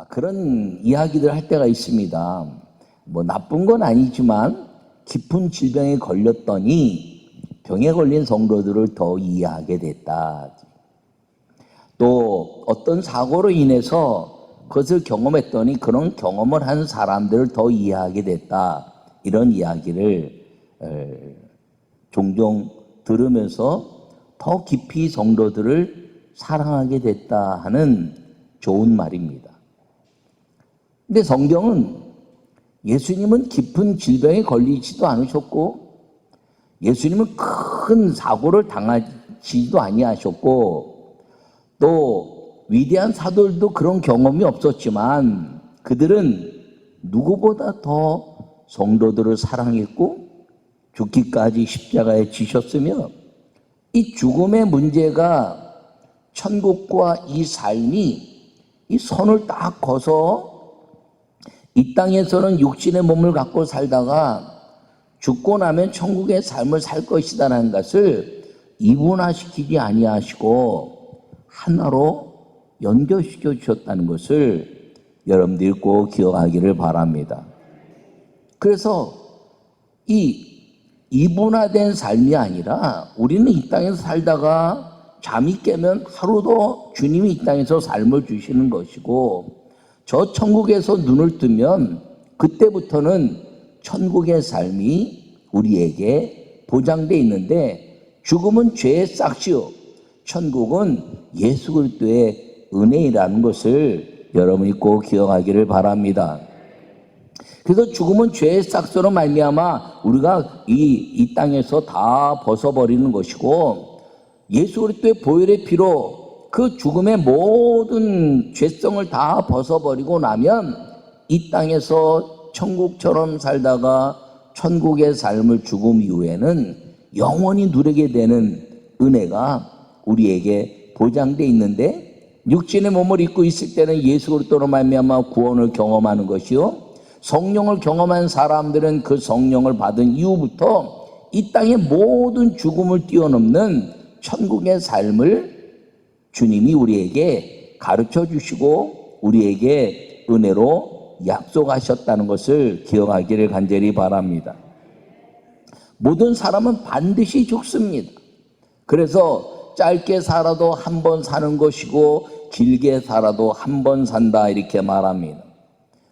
그런 이야기들 할 때가 있습니다. 뭐 나쁜 건 아니지만 깊은 질병에 걸렸더니 병에 걸린 성도들을 더 이해하게 됐다. 또 어떤 사고로 인해서 그것을 경험했더니 그런 경험을 한 사람들을 더 이해하게 됐다. 이런 이야기를 종종 들으면서 더 깊이 성도들을 사랑하게 됐다 하는 좋은 말입니다. 근데 성경은 예수님은 깊은 질병에 걸리지도 않으셨고 예수님은 큰 사고를 당하지도 아니하셨고 또 위대한 사도들도 그런 경험이 없었지만 그들은 누구보다 더 성도들을 사랑했고 죽기까지 십자가에 지셨으며 이 죽음의 문제가 천국과 이 삶이 이 선을 딱 거서 이 땅에서는 육신의 몸을 갖고 살다가 죽고 나면 천국의 삶을 살 것이다라는 것을 이분화시키지 아니하시고 하나로 연결시켜 주셨다는 것을 여러분들이 꼭 기억하기를 바랍니다. 그래서 이 이분화된 삶이 아니라 우리는 이 땅에서 살다가 잠이 깨면 하루도 주님이 이 땅에서 삶을 주시는 것이고 저 천국에서 눈을 뜨면 그때부터는 천국의 삶이 우리에게 보장되어 있는데 죽음은 죄의 싹시요 천국은 예수 그리스도의 은혜이라는 것을 여러분이 꼭 기억하기를 바랍니다. 그래서 죽음은 죄의 싹소로 말미암아 우리가 이 땅에서 다 벗어버리는 것이고 예수 그리스도의 보혈의 피로 그 죽음의 모든 죄성을 다 벗어버리고 나면 이 땅에서 천국처럼 살다가 천국의 삶을 죽음 이후에는 영원히 누리게 되는 은혜가 우리에게 보장되어 있는데 육신의 몸을 입고 있을 때는 예수 그리스도로 말미암아 구원을 경험하는 것이요 성령을 경험한 사람들은 그 성령을 받은 이후부터 이 땅의 모든 죽음을 뛰어넘는 천국의 삶을 주님이 우리에게 가르쳐 주시고 우리에게 은혜로 약속하셨다는 것을 기억하기를 간절히 바랍니다. 모든 사람은 반드시 죽습니다. 그래서 짧게 살아도 한 번 사는 것이고 길게 살아도 한 번 산다 이렇게 말합니다.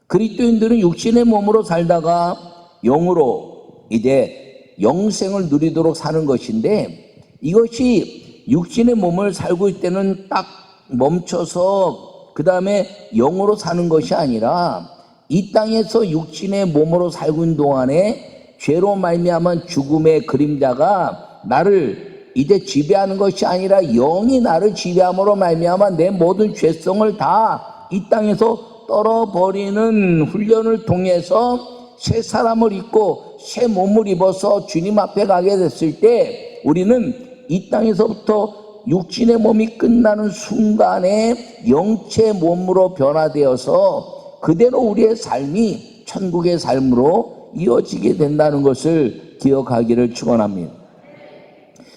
그리스도인들은 육신의 몸으로 살다가 영으로 이제 영생을 누리도록 사는 것인데 이것이 육신의 몸을 살고 있을 때는 딱 멈춰서 그 다음에 영으로 사는 것이 아니라 이 땅에서 육신의 몸으로 살고 있는 동안에 죄로 말미암은 죽음의 그림자가 나를 이제 지배하는 것이 아니라 영이 나를 지배함으로 말미암아 내 모든 죄성을 다 이 땅에서 떨어버리는 훈련을 통해서 새 사람을 입고 새 몸을 입어서 주님 앞에 가게 됐을 때 우리는 이 땅에서부터 육신의 몸이 끝나는 순간에 영체 몸으로 변화되어서 그대로 우리의 삶이 천국의 삶으로 이어지게 된다는 것을 기억하기를 축원합니다.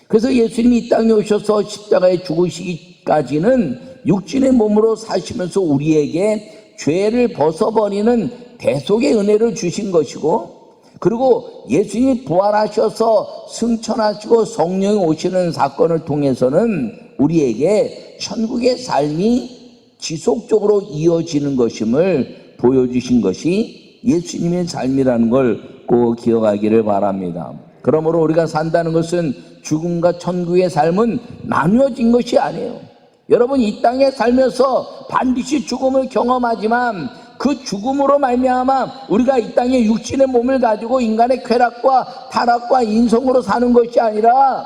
그래서 예수님이 이 땅에 오셔서 십자가에 죽으시기까지는 육신의 몸으로 사시면서 우리에게 죄를 벗어버리는 대속의 은혜를 주신 것이고 그리고 예수님이 부활하셔서 승천하시고 성령이 오시는 사건을 통해서는 우리에게 천국의 삶이 지속적으로 이어지는 것임을 보여주신 것이 예수님의 삶이라는 걸 꼭 기억하기를 바랍니다. 그러므로 우리가 산다는 것은 죽음과 천국의 삶은 나누어진 것이 아니에요. 여러분 이 땅에 살면서 반드시 죽음을 경험하지만 그 죽음으로 말미암아 우리가 이 땅에 육신의 몸을 가지고 인간의 쾌락과 타락과 인성으로 사는 것이 아니라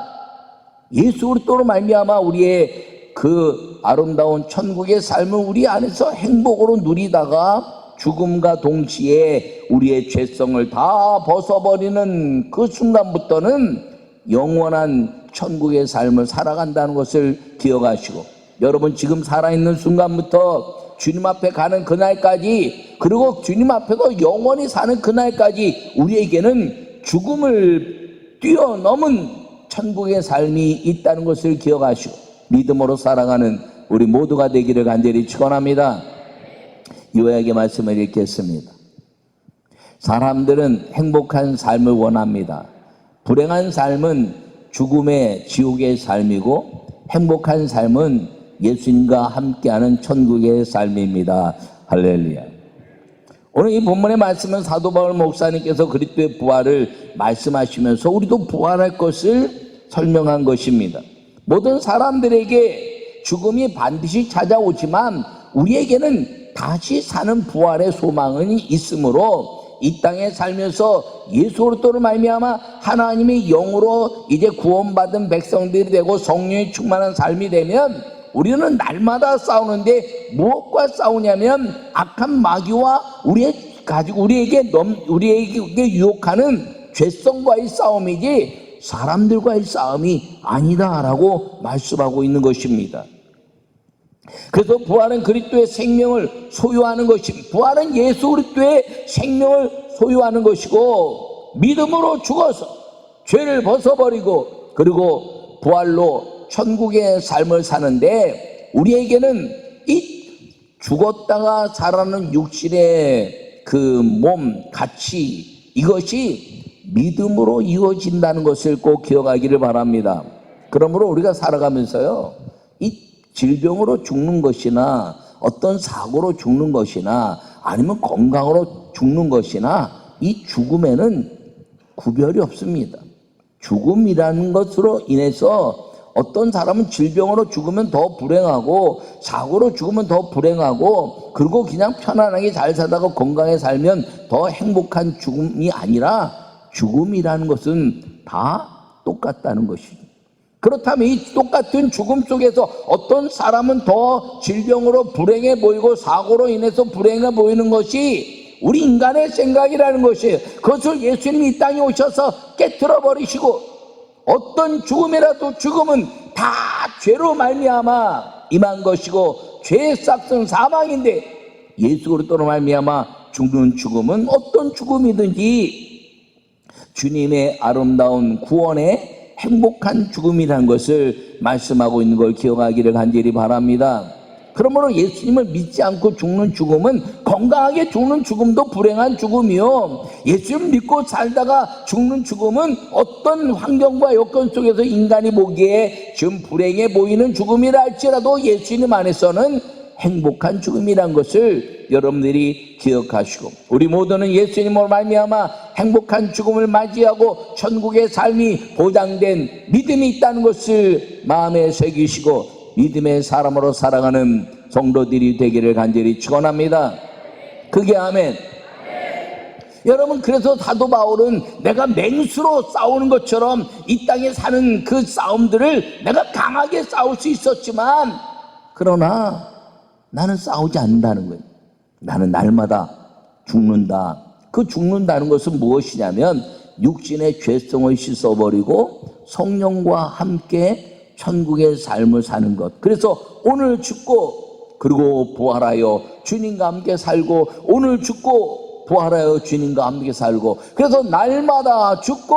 예수 그리스도로 말미암아 우리의 그 아름다운 천국의 삶을 우리 안에서 행복으로 누리다가 죽음과 동시에 우리의 죄성을 다 벗어버리는 그 순간부터는 영원한 천국의 삶을 살아간다는 것을 기억하시고 여러분 지금 살아있는 순간부터 주님 앞에 가는 그날까지 그리고 주님 앞에서 영원히 사는 그날까지 우리에게는 죽음을 뛰어넘은 천국의 삶이 있다는 것을 기억하시고 믿음으로 살아가는 우리 모두가 되기를 간절히 축원합니다. 요약의 말씀을 읽겠습니다. 사람들은 행복한 삶을 원합니다. 불행한 삶은 죽음의 지옥의 삶이고 행복한 삶은 예수님과 함께하는 천국의 삶입니다. 할렐루야. 오늘 이 본문의 말씀은 사도 바울 목사님께서 그리스도의 부활을 말씀하시면서 우리도 부활할 것을 설명한 것입니다. 모든 사람들에게 죽음이 반드시 찾아오지만 우리에게는 다시 사는 부활의 소망은 있으므로 이 땅에 살면서 예수 그리스도로 말미암아 하나님의 영으로 이제 구원받은 백성들이 되고 성령이 충만한 삶이 되면 우리는 날마다 싸우는데 무엇과 싸우냐면 악한 마귀와 우리에게 유혹하는 죄성과의 싸움이지 사람들과의 싸움이 아니다라고 말씀하고 있는 것입니다. 그래서 부활은 그리스도의 생명을 소유하는 것입니다. 부활은 예수 그리스도의 생명을 소유하는 것이고 믿음으로 죽어서 죄를 벗어버리고 그리고 부활로 천국의 삶을 사는데 우리에게는 이 죽었다가 살아나는 육신의 그 몸 가치 이것이 믿음으로 이루어진다는 것을 꼭 기억하기를 바랍니다. 그러므로 우리가 살아가면서요 이 질병으로 죽는 것이나 어떤 사고로 죽는 것이나 아니면 건강으로 죽는 것이나 이 죽음에는 구별이 없습니다. 죽음이라는 것으로 인해서 어떤 사람은 질병으로 죽으면 더 불행하고 사고로 죽으면 더 불행하고 그리고 그냥 편안하게 잘 살다가 건강하게 살면 더 행복한 죽음이 아니라 죽음이라는 것은 다 똑같다는 것입니다. 그렇다면 이 똑같은 죽음 속에서 어떤 사람은 더 질병으로 불행해 보이고 사고로 인해서 불행해 보이는 것이 우리 인간의 생각이라는 것이에요. 그것을 예수님이 이 땅에 오셔서 깨트려 버리시고 어떤 죽음이라도 죽음은 다 죄로 말미암아 임한 것이고 죄의 싹은 사망인데 예수 그리스도로 말미암아 죽는 죽음은 어떤 죽음이든지 주님의 아름다운 구원의 행복한 죽음이라는 것을 말씀하고 있는 걸 기억하기를 간절히 바랍니다. 그러므로 예수님을 믿지 않고 죽는 죽음은 건강하게 죽는 죽음도 불행한 죽음이요 예수님 믿고 살다가 죽는 죽음은 어떤 환경과 여건 속에서 인간이 보기에 지금 불행해 보이는 죽음이라 할지라도 예수님 안에서는 행복한 죽음이란 것을 여러분들이 기억하시고 우리 모두는 예수님으로 말미암아 행복한 죽음을 맞이하고 천국의 삶이 보장된 믿음이 있다는 것을 마음에 새기시고 믿음의 사람으로 살아가는 성도들이 되기를 간절히 축원합니다. 그게 아멘. 여러분 그래서 사도 바울은 내가 맹수로 싸우는 것처럼 이 땅에 사는 그 싸움들을 내가 강하게 싸울 수 있었지만 그러나 나는 싸우지 않는다는 거예요. 나는 날마다 죽는다. 그 죽는다는 것은 무엇이냐면 육신의 죄성을 씻어버리고 성령과 함께 천국의 삶을 사는 것. 그래서 오늘 죽고 그리고 부활하여 주님과 함께 살고 오늘 죽고 부활하여 주님과 함께 살고 그래서 날마다 죽고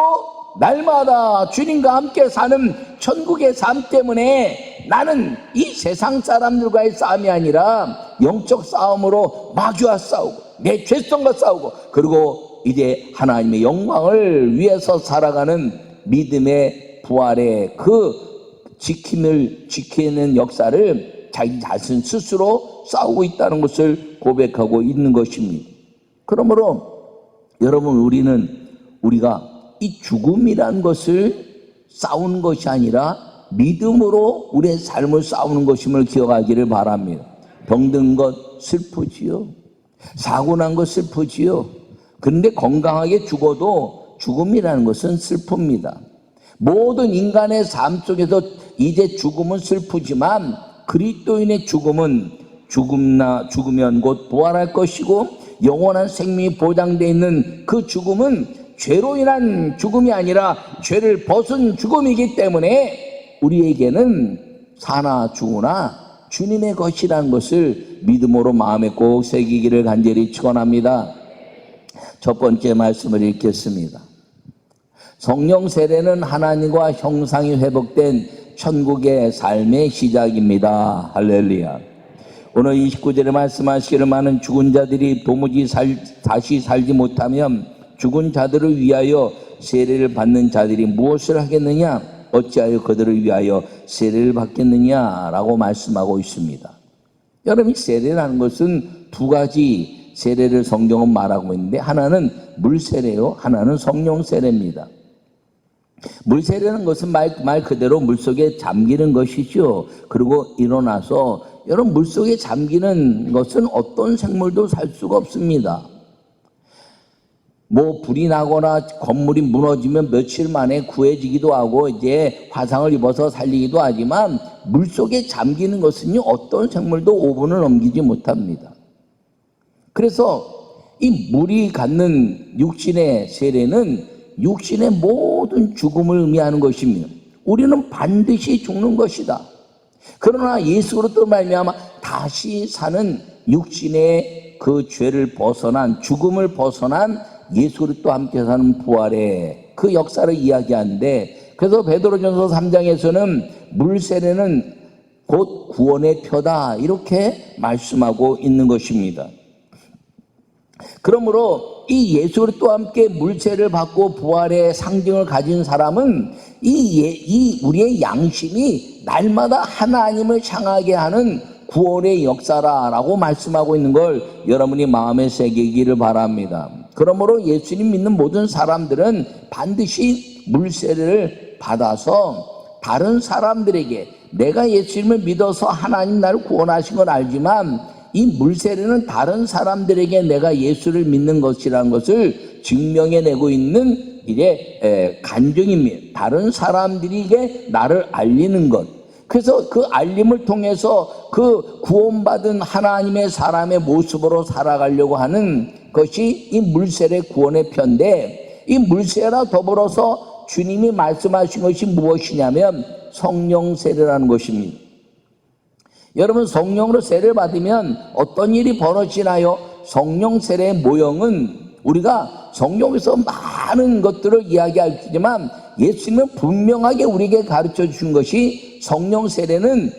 날마다 주님과 함께 사는 천국의 삶 때문에 나는 이 세상 사람들과의 싸움이 아니라 영적 싸움으로 마귀와 싸우고 내 죄성과 싸우고 그리고 이제 하나님의 영광을 위해서 살아가는 믿음의 부활의 그 지키는 역사를 자기 자신 스스로 싸우고 있다는 것을 고백하고 있는 것입니다. 그러므로 여러분 우리가 이 죽음이란 것을 싸우는 것이 아니라 믿음으로 우리의 삶을 싸우는 것임을 기억하기를 바랍니다. 병든 것 슬프지요. 사고 난 것 슬프지요. 그런데 건강하게 죽어도 죽음이라는 것은 슬픕니다. 모든 인간의 삶 속에서 이제 죽음은 슬프지만 그리스도인의 죽음은 죽으면 곧 부활할 것이고 영원한 생명이 보장되어 있는 그 죽음은 죄로 인한 죽음이 아니라 죄를 벗은 죽음이기 때문에 우리에게는 사나 죽으나 주님의 것이라는 것을 믿음으로 마음에 꼭 새기기를 간절히 축원합니다. 첫 번째 말씀을 읽겠습니다. 성령 세례는 하나님과 형상이 회복된 천국의 삶의 시작입니다. 할렐루야. 오늘 29절에 말씀하시기를 많은 죽은 자들이 도무지 다시 살지 못하면 죽은 자들을 위하여 세례를 받는 자들이 무엇을 하겠느냐? 어찌하여 그들을 위하여 세례를 받겠느냐라고 말씀하고 있습니다. 여러분, 세례라는 것은 두 가지 세례를 성경은 말하고 있는데, 하나는 물세례요, 하나는 성령 세례입니다. 물세례라는 것은 말 그대로 물속에 잠기는 것이죠. 그리고 일어나서, 여러분, 물속에 잠기는 것은 어떤 생물도 살 수가 없습니다. 뭐 불이 나거나 건물이 무너지면 며칠 만에 구해지기도 하고 이제 화상을 입어서 살리기도 하지만, 물속에 잠기는 것은요, 어떤 생물도 5분을 넘기지 못합니다. 그래서 이 물이 갖는 육신의 세례는 육신의 모든 죽음을 의미하는 것입니다. 우리는 반드시 죽는 것이다. 그러나 예수 그리스도로 말미암아 다시 사는 육신의 그 죄를 벗어난, 죽음을 벗어난 예수 그리스도와 함께 사는 부활의 그 역사를 이야기하는데, 그래서 베드로전서 3장에서는 물세례는 곧 구원의 표다, 이렇게 말씀하고 있는 것입니다. 그러므로 이 예수 그리스도와 함께 물세례를 받고 부활의 상징을 가진 사람은 이 우리의 양심이 날마다 하나님을 향하게 하는 구원의 역사라고 말씀하고 있는 걸 여러분이 마음에 새기기를 바랍니다. 그러므로 예수님 믿는 모든 사람들은 반드시 물세례를 받아서 다른 사람들에게, 내가 예수님을 믿어서 하나님 나를 구원하신 건 알지만 이 물세례는 다른 사람들에게 내가 예수를 믿는 것이라는 것을 증명해내고 있는 이제 간증입니다. 다른 사람들에게 나를 알리는 것. 그래서 그 알림을 통해서 그 구원받은 하나님의 사람의 모습으로 살아가려고 하는 것이 이 물세례 구원의 편인데, 이 물세례와 더불어서 주님이 말씀하신 것이 무엇이냐면 성령 세례라는 것입니다. 여러분, 성령으로 세례를 받으면 어떤 일이 벌어지나요? 성령 세례의 모형은 우리가 성령에서 많은 것들을 이야기할 수 있지만, 예수님은 분명하게 우리에게 가르쳐 주신 것이, 성령 세례는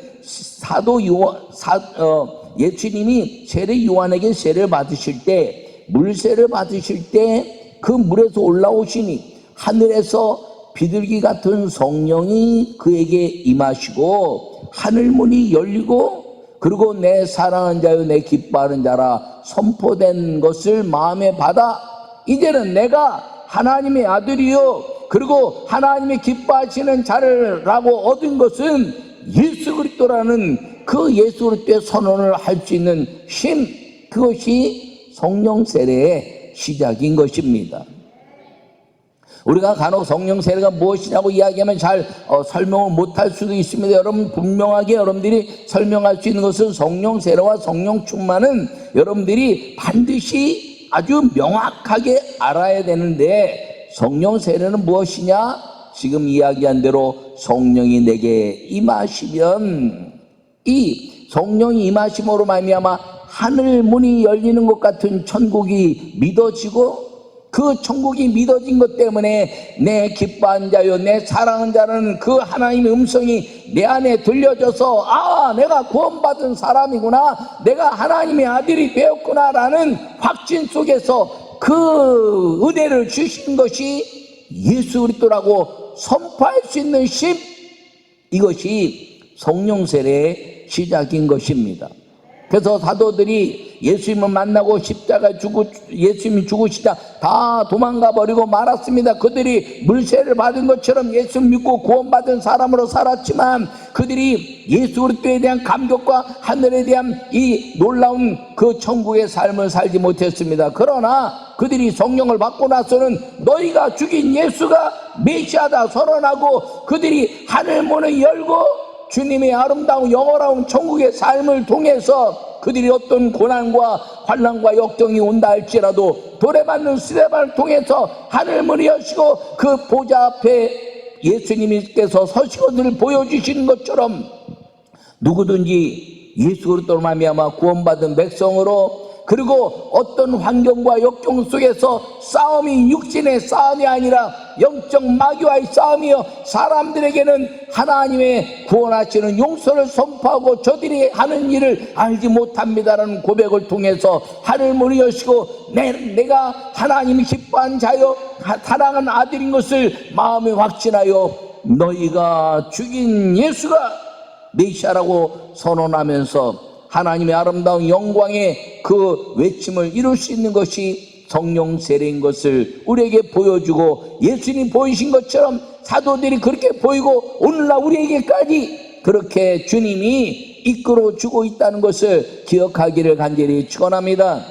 예수님이 세례 요한에게 세례를 받으실 때, 물세례를 받으실 때 그 물에서 올라오시니 하늘에서 비둘기 같은 성령이 그에게 임하시고 하늘문이 열리고, 그리고 내 사랑하는 자요 내 기뻐하는 자라 선포된 것을 마음에 받아 이제는 내가 하나님의 아들이요 그리고 하나님의 기뻐하시는 자라고 얻은 것은 예수 그리스도라는 그 예수 그리스도의 선언을 할 수 있는 힘, 그것이 성령 세례의 시작인 것입니다. 우리가 간혹 성령 세례가 무엇이냐고 이야기하면 잘 설명을 못할 수도 있습니다. 여러분, 분명하게 여러분들이 설명할 수 있는 것은, 성령 세례와 성령 충만은 여러분들이 반드시 아주 명확하게 알아야 되는데, 성령 세례는 무엇이냐? 지금 이야기한 대로 성령이 내게 임하시면, 이 성령이 임하심으로 말미암아 하늘 문이 열리는 것 같은 천국이 믿어지고, 그 천국이 믿어진 것 때문에 내 기뻐한 자요 내 사랑하는 자라는 그 하나님의 음성이 내 안에 들려져서, 아, 내가 구원받은 사람이구나, 내가 하나님의 아들이 되었구나 라는 확신 속에서 그 은혜를 주신 것이 예수 그리스도라고 선포할 수 있는 힘, 이것이 성령 세례의 시작인 것입니다. 그래서 사도들이 예수님을 만나고 십자가 예수님이 죽으시다 다 도망가 버리고 말았습니다. 그들이 물세례를 받은 것처럼 예수 믿고 구원받은 사람으로 살았지만, 그들이 예수 그리스도에 대한 감격과 하늘에 대한 이 놀라운 그 천국의 삶을 살지 못했습니다. 그러나 그들이 성령을 받고 나서는 너희가 죽인 예수가 메시아다 선언하고, 그들이 하늘 문을 열고 주님의 아름다운 영원한 천국의 삶을 통해서 그들이 어떤 고난과 환난과 역경이 온다 할지라도 돌에 맞는 스테반을 통해서 하늘문이 여시고 그 보좌 앞에 예수님께서 서시거든을 보여주시는 것처럼, 누구든지 예수 그리스도로 말미암아 구원받은 백성으로 그리고 어떤 환경과 역경 속에서 싸움이 육신의 싸움이 아니라 영적 마귀와의 싸움이요, 사람들에게는 하나님의 구원하시는 용서를 선포하고 저들이 하는 일을 알지 못합니다라는 고백을 통해서 하늘 문을 여시고 내가 하나님이 기뻐한 자요 사랑하는 아들인 것을 마음에 확신하여 너희가 죽인 예수가 메시아라고 선언하면서 하나님의 아름다운 영광의 그 외침을 이룰 수 있는 것이 성령 세례인 것을 우리에게 보여주고, 예수님이 보이신 것처럼 사도들이 그렇게 보이고 오늘날 우리에게까지 그렇게 주님이 이끌어 주고 있다는 것을 기억하기를 간절히 축원합니다.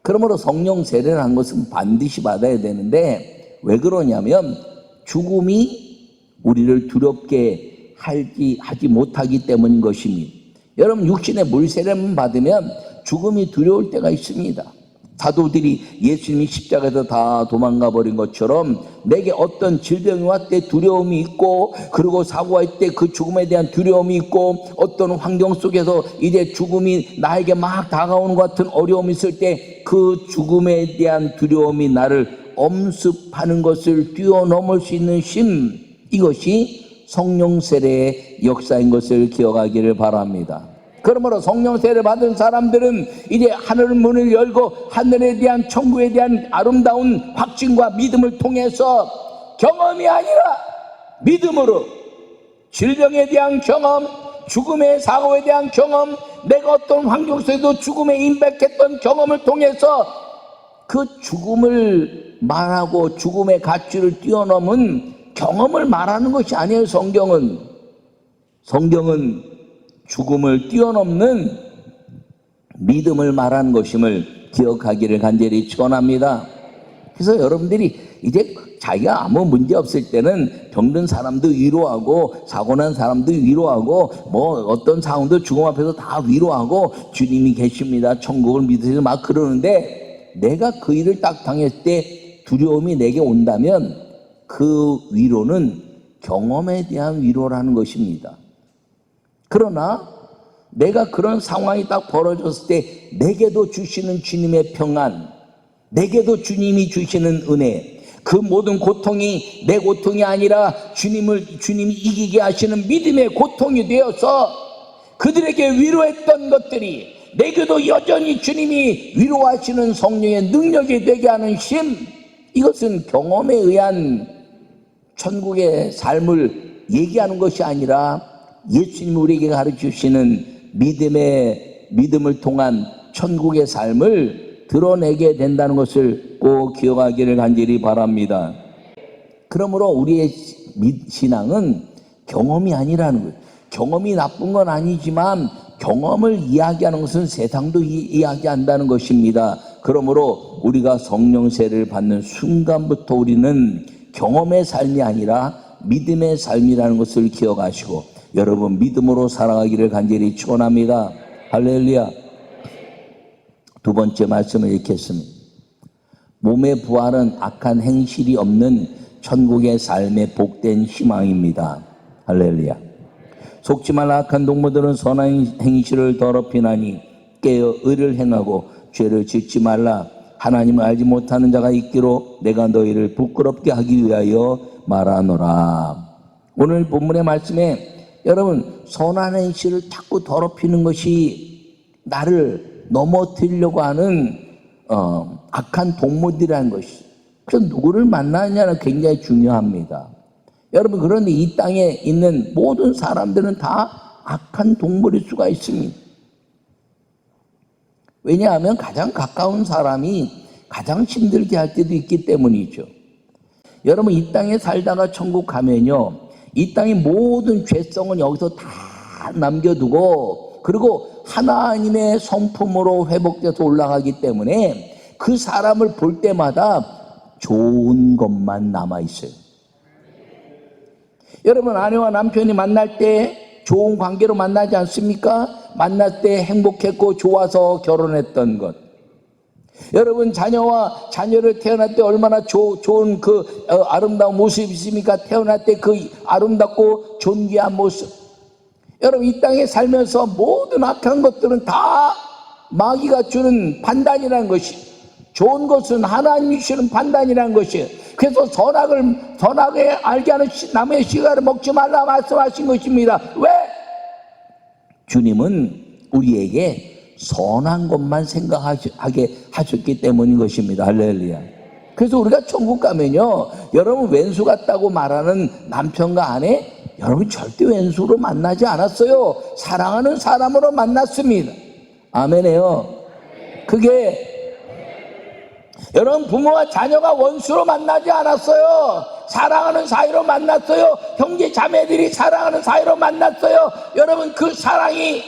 그러므로 성령 세례라는 것은 반드시 받아야 되는데, 왜 그러냐면 죽음이 우리를 두렵게 하지 못하기 때문인 것입니다. 여러분, 육신의 물세례만 받으면 죽음이 두려울 때가 있습니다. 사도들이 예수님이 십자가에서 다 도망가 버린 것처럼 내게 어떤 질병이 왔을 때 두려움이 있고, 그리고 사고할 때 그 죽음에 대한 두려움이 있고, 어떤 환경 속에서 이제 죽음이 나에게 막 다가오는 것 같은 어려움이 있을 때 그 죽음에 대한 두려움이 나를 엄습하는 것을 뛰어넘을 수 있는 힘, 이것이 성령 세례의 역사인 것을 기억하기를 바랍니다. 그러므로 성령 세례를 받은 사람들은 이제 하늘 문을 열고 하늘에 대한 천국에 대한 아름다운 확신과 믿음을 통해서 경험이 아니라 믿음으로 질병에 대한 경험, 죽음의 사고에 대한 경험, 내가 어떤 환경 속에도 죽음에 임박했던 경험을 통해서 그 죽음을 말하고 죽음의 가치를 뛰어넘은 경험을 말하는 것이 아니에요. 성경은 죽음을 뛰어넘는 믿음을 말하는 것임을 기억하기를 간절히 축원합니다. 그래서 여러분들이 이제 자기가 아무 문제 없을 때는 병든 사람도 위로하고, 사고난 사람도 위로하고, 뭐 어떤 상황도 죽음 앞에서 다 위로하고 주님이 계십니다, 천국을 믿으세요 막 그러는데, 내가 그 일을 딱 당했을 때 두려움이 내게 온다면 그 위로는 경험에 대한 위로라는 것입니다. 그러나 내가 그런 상황이 딱 벌어졌을 때 내게도 주시는 주님의 평안, 내게도 주님이 주시는 은혜, 그 모든 고통이 내 고통이 아니라 주님이 이기게 하시는 믿음의 고통이 되어서 그들에게 위로했던 것들이 내게도 여전히 주님이 위로하시는 성령의 능력이 되게 하는 힘, 이것은 경험에 의한 천국의 삶을 얘기하는 것이 아니라 예수님이 우리에게 가르치시는 믿음을 통한 천국의 삶을 드러내게 된다는 것을 꼭 기억하기를 간절히 바랍니다. 그러므로 우리의 신앙은 경험이 아니라는 거예요. 경험이 나쁜 건 아니지만 경험을 이야기하는 것은 세상도 이야기한다는 것입니다. 그러므로 우리가 성령 세례를 받는 순간부터 우리는 경험의 삶이 아니라 믿음의 삶이라는 것을 기억하시고, 여러분 믿음으로 살아가기를 간절히 축원합니다. 할렐루야. 두 번째 말씀을 읽겠습니다. 몸의 부활은 악한 행실이 없는 천국의 삶의 복된 희망입니다. 할렐루야. 속지 말라. 악한 동무들은 선한 행실을 더럽히나니 깨어 의를 행하고 죄를 짓지 말라. 하나님을 알지 못하는 자가 있기로 내가 너희를 부끄럽게 하기 위하여 말하노라. 오늘 본문의 말씀에 여러분, 선한 행실을 자꾸 더럽히는 것이 나를 넘어뜨리려고 하는 악한 동물들이라는 것이, 그래서 누구를 만나느냐는 굉장히 중요합니다. 여러분, 그런데 이 땅에 있는 모든 사람들은 다 악한 동물일 수가 있습니다. 왜냐하면 가장 가까운 사람이 가장 힘들게 할 때도 있기 때문이죠. 여러분, 이 땅에 살다가 천국 가면요, 이 땅의 모든 죄성은 여기서 다 남겨두고, 그리고 하나님의 성품으로 회복돼서 올라가기 때문에 그 사람을 볼 때마다 좋은 것만 남아있어요. 여러분, 아내와 남편이 만날 때 좋은 관계로 만나지 않습니까? 만날 때 행복했고 좋아서 결혼했던 것. 여러분, 자녀를 태어날 때 얼마나 좋은 그 아름다운 모습이 있습니까? 태어날 때 그 아름답고 존귀한 모습. 여러분, 이 땅에 살면서 모든 악한 것들은 다 마귀가 주는 판단이라는 것이, 좋은 것은 하나님이 주시는 판단이라는 것이, 그래서 선악을 알게 하는 나무의 씨가를 먹지 말라 말씀하신 것입니다. 왜? 주님은 우리에게 선한 것만 생각하게 하셨기 때문인 것입니다. 할렐루야. 그래서 우리가 천국 가면요, 여러분 왼수 같다고 말하는 남편과 아내, 여러분 절대 왼수로 만나지 않았어요. 사랑하는 사람으로 만났습니다. 아멘이에요. 그게 여러분 부모와 자녀가 원수로 만나지 않았어요. 사랑하는 사이로 만났어요. 형제 자매들이 사랑하는 사이로 만났어요. 여러분 그 사랑이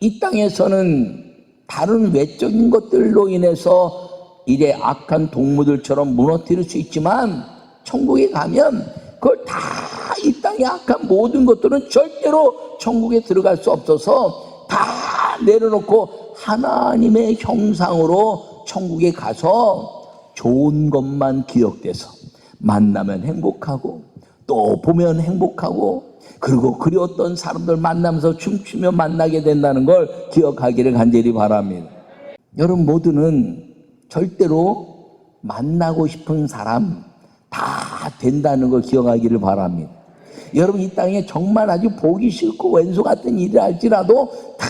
이 땅에서는 다른 외적인 것들로 인해서 이래 악한 동무들처럼 무너뜨릴 수 있지만, 천국에 가면 그걸 다, 이 땅의 악한 모든 것들은 절대로 천국에 들어갈 수 없어서 다 내려놓고 하나님의 형상으로 천국에 가서 좋은 것만 기억돼서 만나면 행복하고 또 보면 행복하고, 그리고 그리웠던 사람들 만나면서 춤추며 만나게 된다는 걸 기억하기를 간절히 바랍니다. 여러분 모두는 절대로 만나고 싶은 사람 다 된다는 걸 기억하기를 바랍니다. 여러분 이 땅에 정말 아주 보기 싫고 왼수 같은 일을 할지라도 다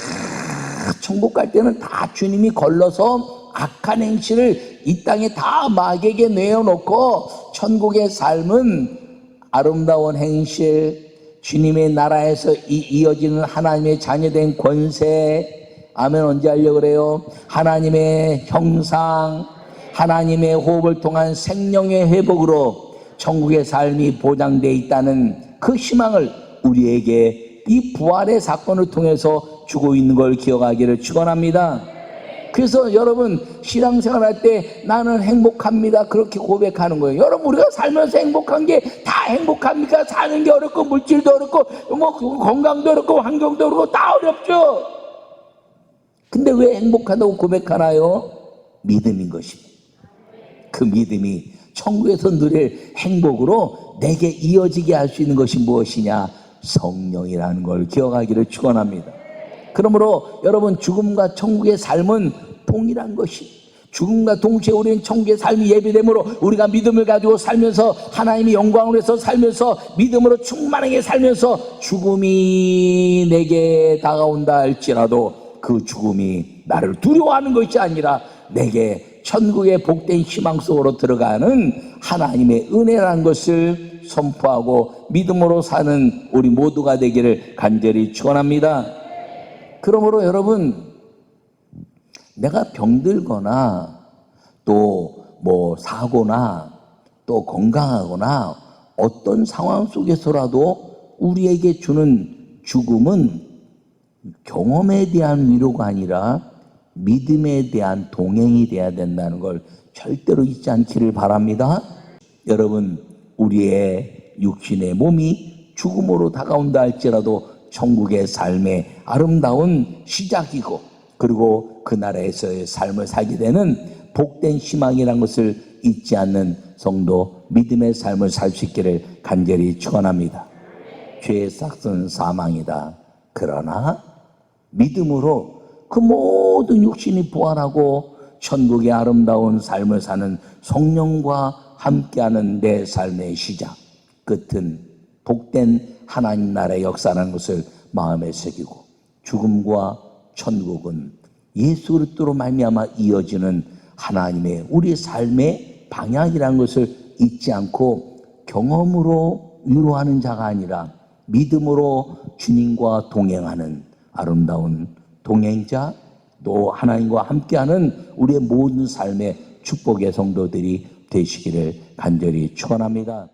천국 갈 때는 다 주님이 걸러서 악한 행실을 이 땅에 다 마귀에게 내어놓고, 천국의 삶은 아름다운 행실, 주님의 나라에서 이어지는 하나님의 자녀된 권세, 아멘. 언제 하려고 그래요? 하나님의 형상, 하나님의 호흡을 통한 생명의 회복으로 천국의 삶이 보장되어 있다는 그 희망을 우리에게 이 부활의 사건을 통해서 주고 있는 걸 기억하기를 축원합니다. 그래서 여러분 신앙생활 할 때 나는 행복합니다 그렇게 고백하는 거예요. 여러분 우리가 살면서 행복한 게 다 행복합니까? 사는 게 어렵고 물질도 어렵고 뭐 건강도 어렵고 환경도 어렵고 다 어렵죠. 근데 왜 행복하다고 고백하나요? 믿음인 것입니다. 그 믿음이 천국에서 누릴 행복으로 내게 이어지게 할 수 있는 것이 무엇이냐? 성령이라는 걸 기억하기를 축원합니다. 그러므로 여러분 죽음과 천국의 삶은 동일한 것이, 죽음과 동시에 우리는 천국의 삶이 예비됨으로 우리가 믿음을 가지고 살면서 하나님의 영광을 위해서 살면서 믿음으로 충만하게 살면서 죽음이 내게 다가온다 할지라도 그 죽음이 나를 두려워하는 것이 아니라 내게 천국의 복된 희망 속으로 들어가는 하나님의 은혜라는 것을 선포하고 믿음으로 사는 우리 모두가 되기를 간절히 축원합니다. 그러므로 여러분 내가 병들거나 또 뭐 사고나 또 건강하거나 어떤 상황 속에서라도 우리에게 주는 죽음은 경험에 대한 위로가 아니라 믿음에 대한 동행이 돼야 된다는 걸 절대로 잊지 않기를 바랍니다. 여러분 우리의 육신의 몸이 죽음으로 다가온다 할지라도 천국의 삶의 아름다운 시작이고, 그리고 그 나라에서의 삶을 살게 되는 복된 희망이라는 것을 잊지 않는 성도, 믿음의 삶을 살 수 있기를 간절히 축원합니다. 죄의 삭은 사망이다. 그러나 믿음으로 그 모든 육신이 부활하고 천국의 아름다운 삶을 사는 성령과 함께하는 내 삶의 시작, 끝은 복된 하나님 나라의 역사라는 것을 마음에 새기고, 죽음과 천국은 예수 그리스도로 말미암아 이어지는 하나님의 우리 삶의 방향이라는 것을 잊지 않고 경험으로 위로하는 자가 아니라 믿음으로 주님과 동행하는 아름다운 동행자, 또 하나님과 함께하는 우리의 모든 삶의 축복의 성도들이 되시기를 간절히 축원합니다.